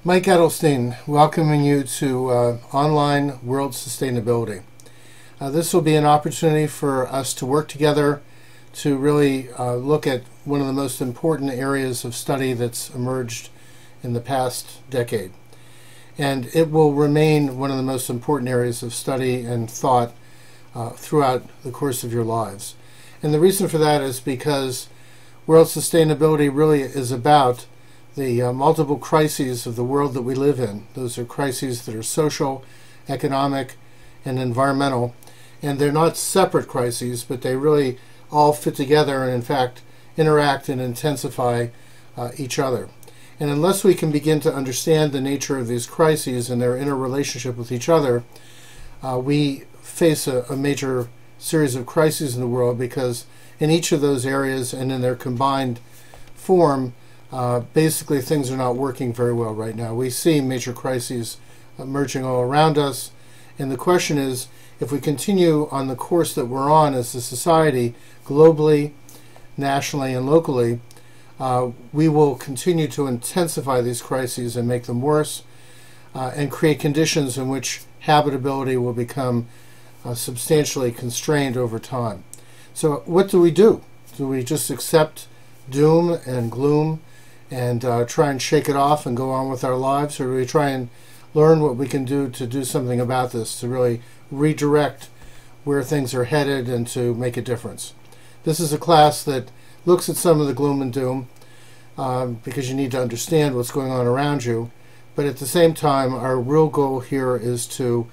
Mike Edelstein, welcoming you to Online World Sustainability. This will be an opportunity for us to work together to really look at one of the most important areas of study that's emerged in the past decade. And it will remain one of the most important areas of study and thought throughout the course of your lives. And the reason for that is because world sustainability really is about the multiple crises of the world that we live in. Those are crises that are social, economic, and environmental. And they're not separate crises, but they really all fit together and, in fact, interact and intensify each other. And unless we can begin to understand the nature of these crises and their interrelationship with each other, we face a major series of crises in the world, because in each of those areas and in their combined form, basically things are not working very well right now. We see major crises emerging all around us, and the question is, if we continue on the course that we're on as a society, globally, nationally, and locally, we will continue to intensify these crises and make them worse, and create conditions in which habitability will become substantially constrained over time. So what do? Do we just accept doom and gloom and try and shake it off and go on with our lives, or do we try and learn what we can do to do something about this, to really redirect where things are headed and to make a difference? This is a class that looks at some of the gloom and doom because you need to understand what's going on around you, but at the same time our real goal here is to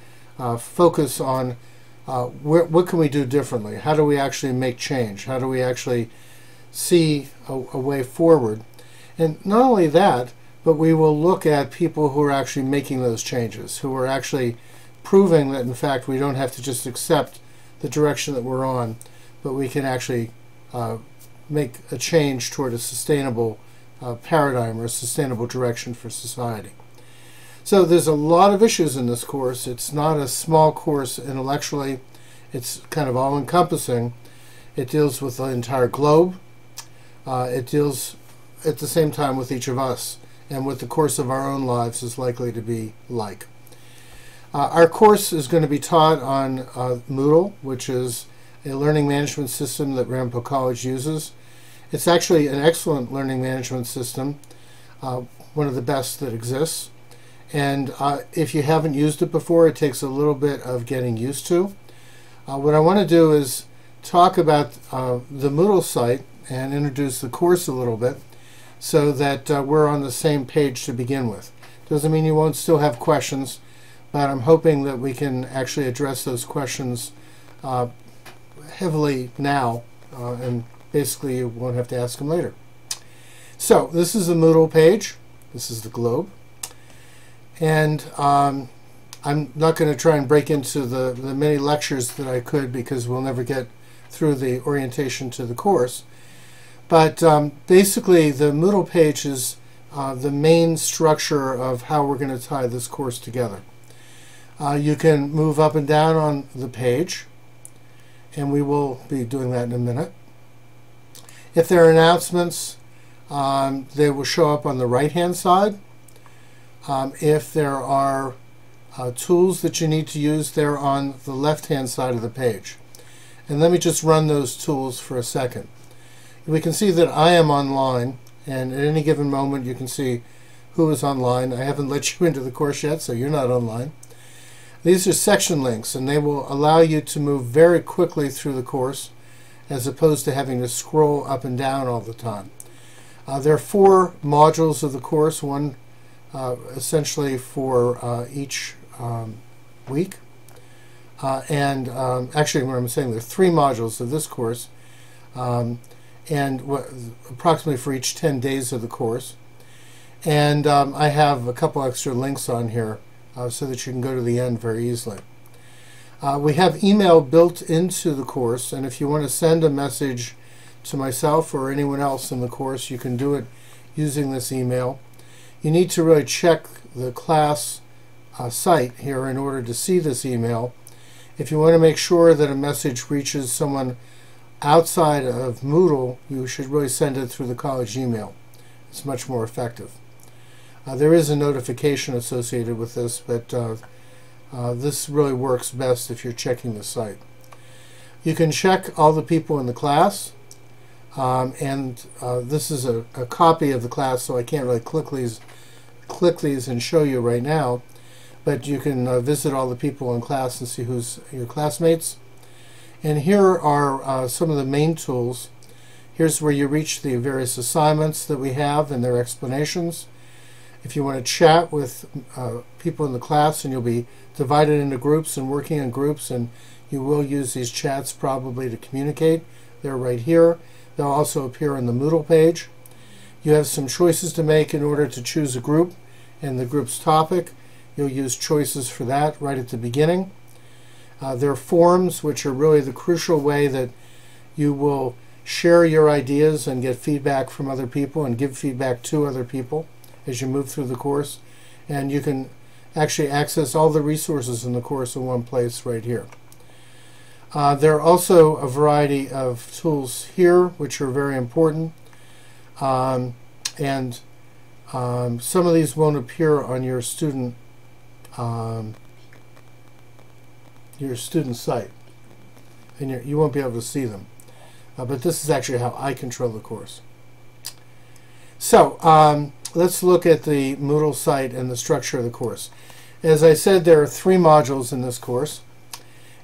focus on what can we do differently? How do we actually make change? How do we actually see a way forward? And not only that, but we will look at people who are actually making those changes, who are actually proving that, in fact, we don't have to just accept the direction that we're on, but we can actually make a change toward a sustainable paradigm or a sustainable direction for society. So there's a lot of issues in this course. It's not a small course intellectually. It's kind of all-encompassing. It deals with the entire globe. It deals at the same time with each of us and what the course of our own lives is likely to be like. Our course is going to be taught on Moodle, which is a learning management system that Ramapo College uses. It's actually an excellent learning management system, one of the best that exists. And if you haven't used it before, it takes a little bit of getting used to. What I want to do is talk about the Moodle site and introduce the course a little bit, so that we're on the same page to begin with. Doesn't mean you won't still have questions, but I'm hoping that we can actually address those questions heavily now, and basically you won't have to ask them later. So this is the Moodle page. This is the globe. And I'm not going to try and break into the many lectures that I could, because we'll never get through the orientation to the course. But basically, the Moodle page is the main structure of how we're going to tie this course together. You can move up and down on the page, and we will be doing that in a minute. If there are announcements, they will show up on the right-hand side. If there are tools that you need to use, they're on the left-hand side of the page. And let me just run those tools for a second. We can see that I am online, and at any given moment you can see who is online. I haven't let you into the course yet, so you're not online. These are section links, and they will allow you to move very quickly through the course, as opposed to having to scroll up and down all the time. There are 4 modules of the course, one essentially for each week. Actually, what I'm saying, there are 3 modules of this course, and approximately for each 10 days of the course. And I have a couple extra links on here so that you can go to the end very easily. We have email built into the course, and if you want to send a message to myself or anyone else in the course, you can do it using this email. You need to really check the class site here in order to see this email. If you want to make sure that a message reaches someone outside of Moodle, you should really send it through the college email. It's much more effective. There is a notification associated with this, but this really works best if you're checking the site. You can check all the people in the class, and this is a copy of the class, so I can't really click these and show you right now, but you can visit all the people in class and see who's your classmates. And here are some of the main tools. Here's where you reach the various assignments that we have and their explanations. If you want to chat with people in the class, and you'll be divided into groups and working in groups, and you will use these chats probably to communicate. They're right here. They'll also appear on the Moodle page. You have some choices to make in order to choose a group and the group's topic. You'll use choices for that right at the beginning. There are forums, which are really the crucial way that you will share your ideas and get feedback from other people and give feedback to other people as you move through the course. And you can actually access all the resources in the course in one place right here. There are also a variety of tools here which are very important. Some of these won't appear on your student site, and you won't be able to see them. But this is actually how I control the course. So let's look at the Moodle site and the structure of the course. As I said, there are 3 modules in this course,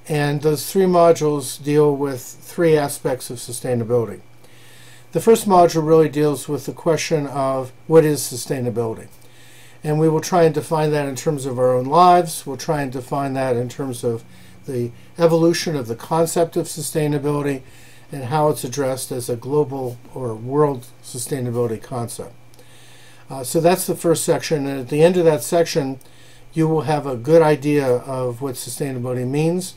and those 3 modules deal with 3 aspects of sustainability. The first module really deals with the question of what is sustainability. And we will try and define that in terms of our own lives. We'll try and define that in terms of the evolution of the concept of sustainability and how it's addressed as a global or world sustainability concept. So that's the first section, and at the end of that section you will have a good idea of what sustainability means,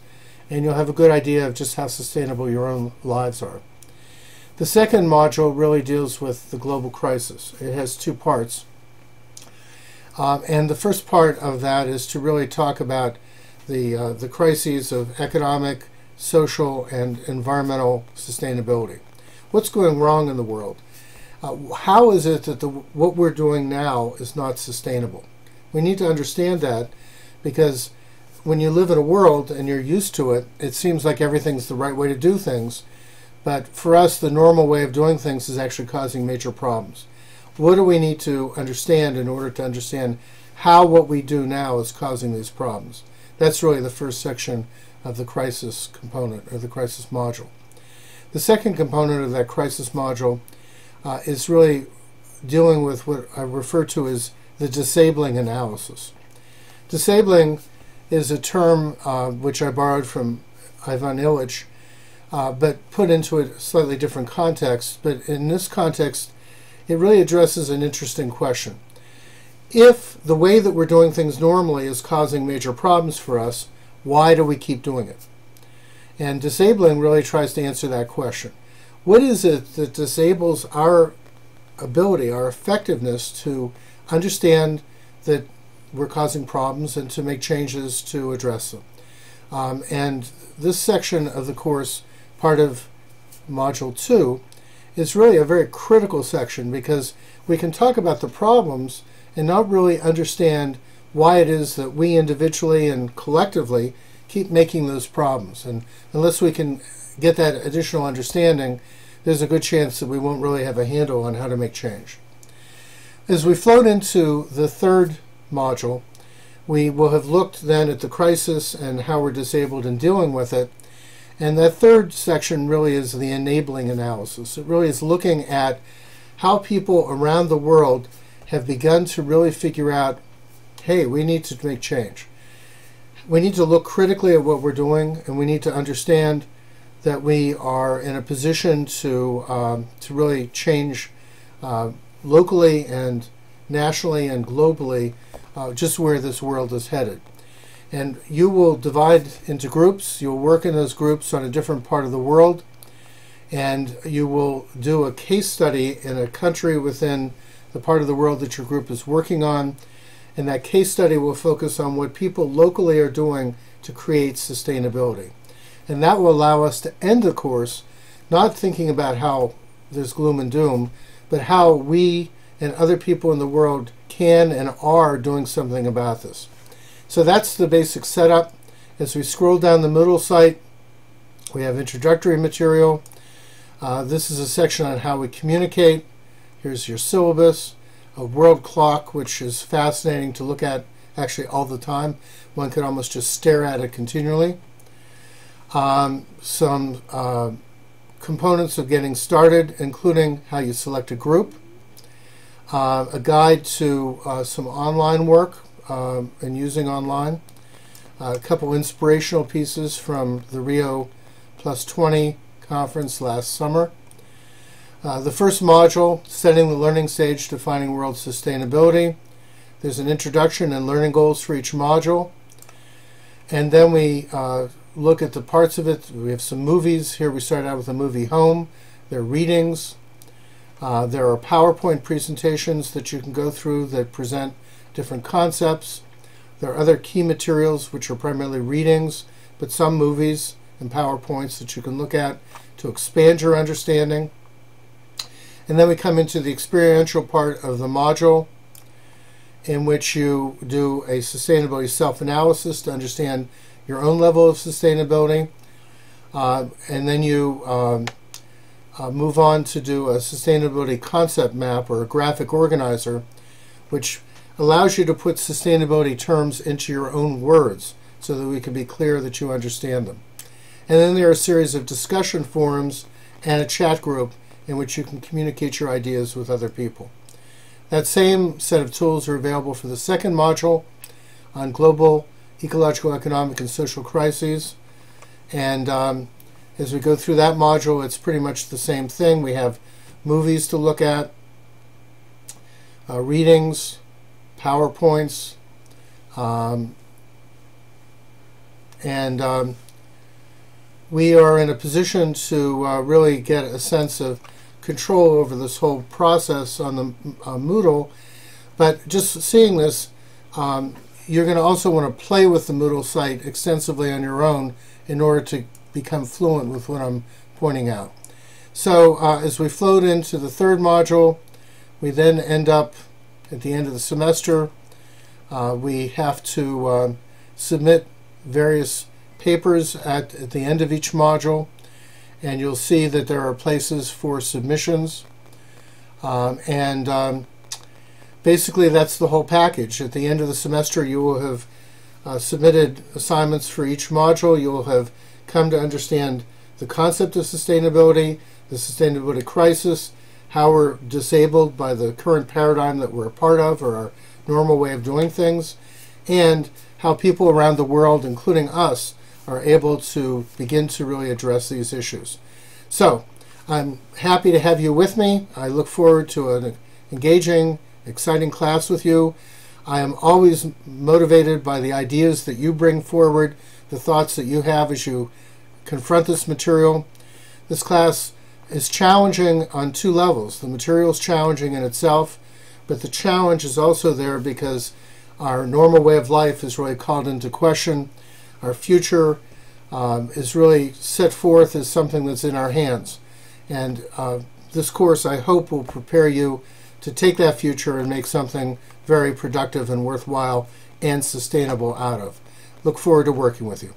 and you'll have a good idea of just how sustainable your own lives are. The second module really deals with the global crisis. It has 2 parts. And the first part of that is to really talk about the crises of economic, social, and environmental sustainability. What's going wrong in the world? How is it that what we're doing now is not sustainable? We need to understand that, because when you live in a world and you're used to it, it seems like everything's the right way to do things. But for us, the normal way of doing things is actually causing major problems. What do we need to understand in order to understand how what we do now is causing these problems? That's really the first section of the crisis component, or the crisis module. The second component of that crisis module is really dealing with what I refer to as the disabling analysis. Disabling is a term which I borrowed from Ivan Illich, but put into a slightly different context. But in this context, it really addresses an interesting question. If the way that we're doing things normally is causing major problems for us, why do we keep doing it? And disabling really tries to answer that question. What is it that disables our ability, our effectiveness to understand that we're causing problems and to make changes to address them? And this section of the course, part of Module 2, is really a very critical section, because we can talk about the problems and not really understand why it is that we individually and collectively keep making those problems. And unless we can get that additional understanding, there's a good chance that we won't really have a handle on how to make change. As we float into the third module, we will have looked then at the crisis and how we're disabled in dealing with it. And that third section really is the enabling analysis. It really is looking at how people around the world have begun to really figure out, hey, we need to make change. We need to look critically at what we're doing, and we need to understand that we are in a position to really change locally and nationally and globally just where this world is headed. And you will divide into groups. You'll work in those groups on a different part of the world, and you will do a case study in a country within the part of the world that your group is working on. And that case study will focus on what people locally are doing to create sustainability. And that will allow us to end the course not thinking about how there's gloom and doom, but how we and other people in the world can and are doing something about this. So that's the basic setup. As we scroll down the middle site, we have introductory material. This is a section on how we communicate. Here's your syllabus, a world clock, which is fascinating to look at actually all the time. One could almost just stare at it continually. Some components of getting started, including how you select a group, a guide to some online work and using online, a couple inspirational pieces from the Rio Plus 20 conference last summer. The first module, setting the learning stage, defining world sustainability. There's an introduction and learning goals for each module. And then we look at the parts of it. We have some movies. Here we start out with a movie Home. There are readings. There are PowerPoint presentations that you can go through that present different concepts. There are other key materials which are primarily readings, but some movies and PowerPoints that you can look at to expand your understanding. And then we come into the experiential part of the module, in which you do a sustainability self-analysis to understand your own level of sustainability. And then you move on to do a sustainability concept map or a graphic organizer, which allows you to put sustainability terms into your own words so that we can be clear that you understand them. And then there are a series of discussion forums and a chat group in which you can communicate your ideas with other people. That same set of tools are available for the second module on global, ecological, economic, and social crises. And as we go through that module, it's pretty much the same thing. We have movies to look at, readings, PowerPoints, and we are in a position to really get a sense of control over this whole process on the Moodle. But just seeing this, you're going to also want to play with the Moodle site extensively on your own in order to become fluent with what I'm pointing out. So as we float into the third module, we then end up at the end of the semester. We have to submit various papers at the end of each module, and you'll see that there are places for submissions. Basically that's the whole package. At the end of the semester you will have submitted assignments for each module. You will have come to understand the concept of sustainability, the sustainability crisis, how we're disabled by the current paradigm that we're a part of, or our normal way of doing things, and how people around the world, including us, are able to begin to really address these issues. So I'm happy to have you with me. I look forward to an engaging, exciting class with you. I am always motivated by the ideas that you bring forward, the thoughts that you have as you confront this material. This class is challenging on two levels. The material is challenging in itself, but the challenge is also there because our normal way of life is really called into question. Our future is really set forth as something that's in our hands. And this course, I hope, will prepare you to take that future and make something very productive and worthwhile and sustainable out of. Look forward to working with you.